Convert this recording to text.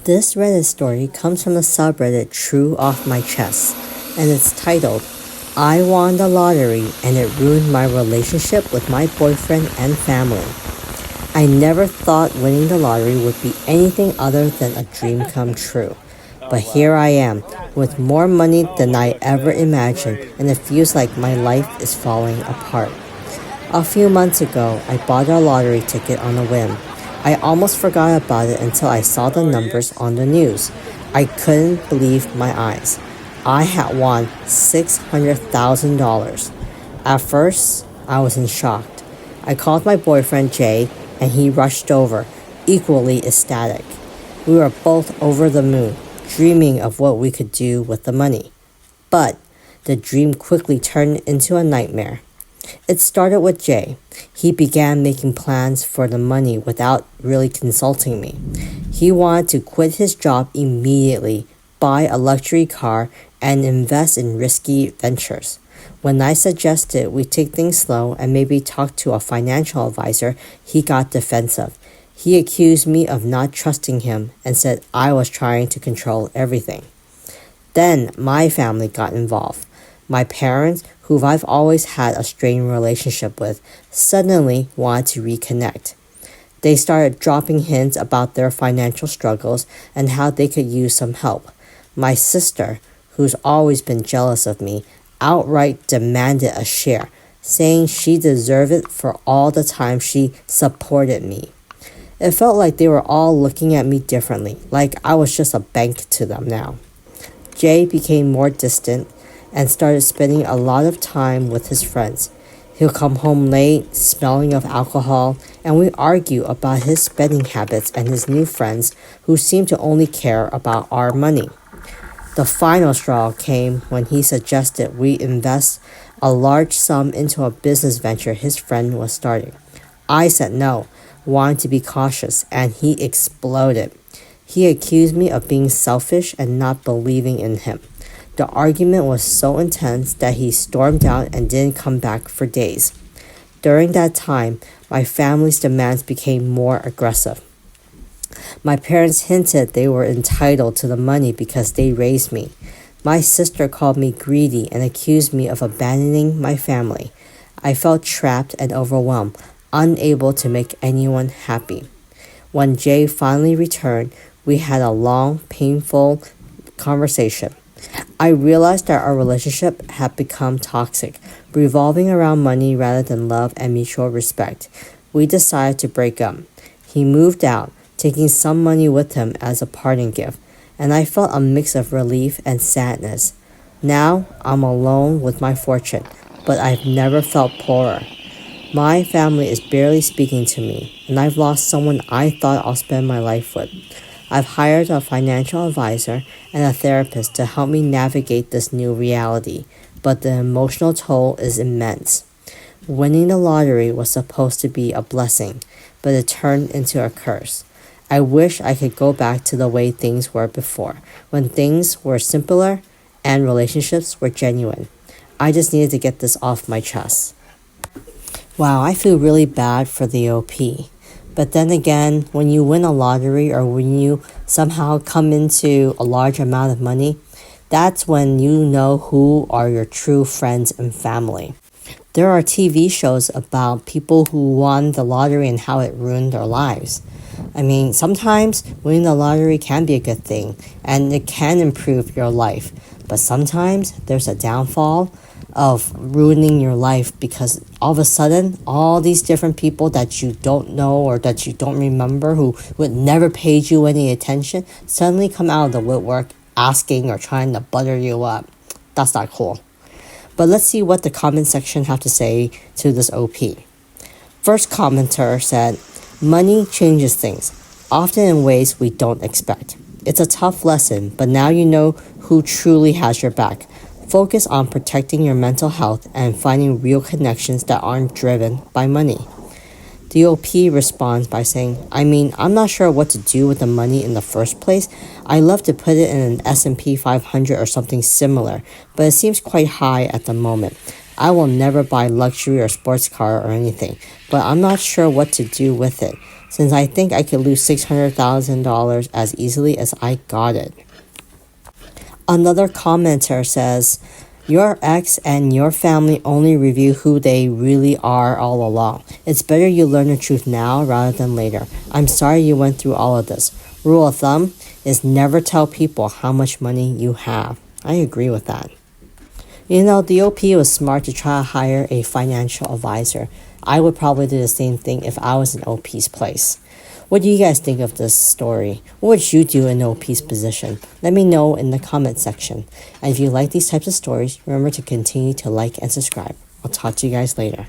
This Reddit story comes from the subreddit True Off My Chest, and it's titled, I won the lottery and it ruined my relationship with my boyfriend and family. I never thought winning the lottery would be anything other than a dream come true. But here I am, with more money than I ever imagined, and it feels like my life is falling apart. A few months ago, I bought a lottery ticket on a whim. I almost forgot about it until I saw the numbers on the news. I couldn't believe my eyes. I had won $600,000. At first, I was in shock. I called my boyfriend Jay, and he rushed over, equally ecstatic. We were both over the moon, dreaming of what we could do with the money. But the dream quickly turned into a nightmare. It started with Jay. He began making plans for the money without really consulting me. He wanted to quit his job immediately, buy a luxury car, and invest in risky ventures. When I suggested we take things slow and maybe talk to a financial advisor, he got defensive. He accused me of not trusting him and said I was trying to control everything. Then my family got involved. My parents, who I've always had a strained relationship with, suddenly wanted to reconnect. They started dropping hints about their financial struggles and how they could use some help. My sister, who's always been jealous of me, outright demanded a share, saying she deserved it for all the time she supported me. It felt like they were all looking at me differently, like I was just a bank to them now. Jay became more distant and started spending a lot of time with his friends. He'll come home late, smelling of alcohol, and we argue about his spending habits and his new friends who seem to only care about our money. The final straw came when he suggested we invest a large sum into a business venture his friend was starting. I said no, wanting to be cautious, and he exploded. He accused me of being selfish and not believing in him. The argument was so intense that he stormed out and didn't come back for days. During that time, my family's demands became more aggressive. My parents hinted they were entitled to the money because they raised me. My sister called me greedy and accused me of abandoning my family. I felt trapped and overwhelmed, unable to make anyone happy. When Jay finally returned, we had a long, painful conversation. I realized that our relationship had become toxic, revolving around money rather than love and mutual respect. We decided to break up. He moved out, taking some money with him as a parting gift, and I felt a mix of relief and sadness. Now I'm alone with my fortune, but I've never felt poorer. My family is barely speaking to me, and I've lost someone I thought I'll spend my life with. I've hired a financial advisor and a therapist to help me navigate this new reality, but the emotional toll is immense. Winning the lottery was supposed to be a blessing, but it turned into a curse. I wish I could go back to the way things were before, when things were simpler and relationships were genuine. I just needed to get this off my chest. Wow, I feel really bad for the OP. But then again, when you win a lottery or when you somehow come into a large amount of money, that's when you know who are your true friends and family. There are TV shows about people who won the lottery and how it ruined their lives. I mean, sometimes winning the lottery can be a good thing and it can improve your life. But sometimes there's a downfall of ruining your life because all of a sudden, all these different people that you don't know or that you don't remember who would never paid you any attention suddenly come out of the woodwork asking or trying to butter you up. That's not cool. But let's see what the comment section have to say to this OP. First commenter said, money changes things, often in ways we don't expect. It's a tough lesson, but now you know who truly has your back. Focus on protecting your mental health and finding real connections that aren't driven by money. The OP responds by saying, I'm not sure what to do with the money in the first place. I love to put it in an S&P 500 or something similar, but it seems quite high at the moment. I will never buy luxury or sports car or anything, but I'm not sure what to do with it. since I think I could lose $600,000 as easily as I got it. Another commenter says, your ex and your family only reveal who they really are all along. It's better you learn the truth now rather than later. I'm sorry you went through all of this. Rule of thumb is never tell people how much money you have. I agree with that. You know, the OP was smart to try to hire a financial advisor. I would probably do the same thing if I was in OP's place. What do you guys think of this story? What would you do in OP's position? Let me know in the comment section. And if you like these types of stories, remember to continue to like and subscribe. I'll talk to you guys later.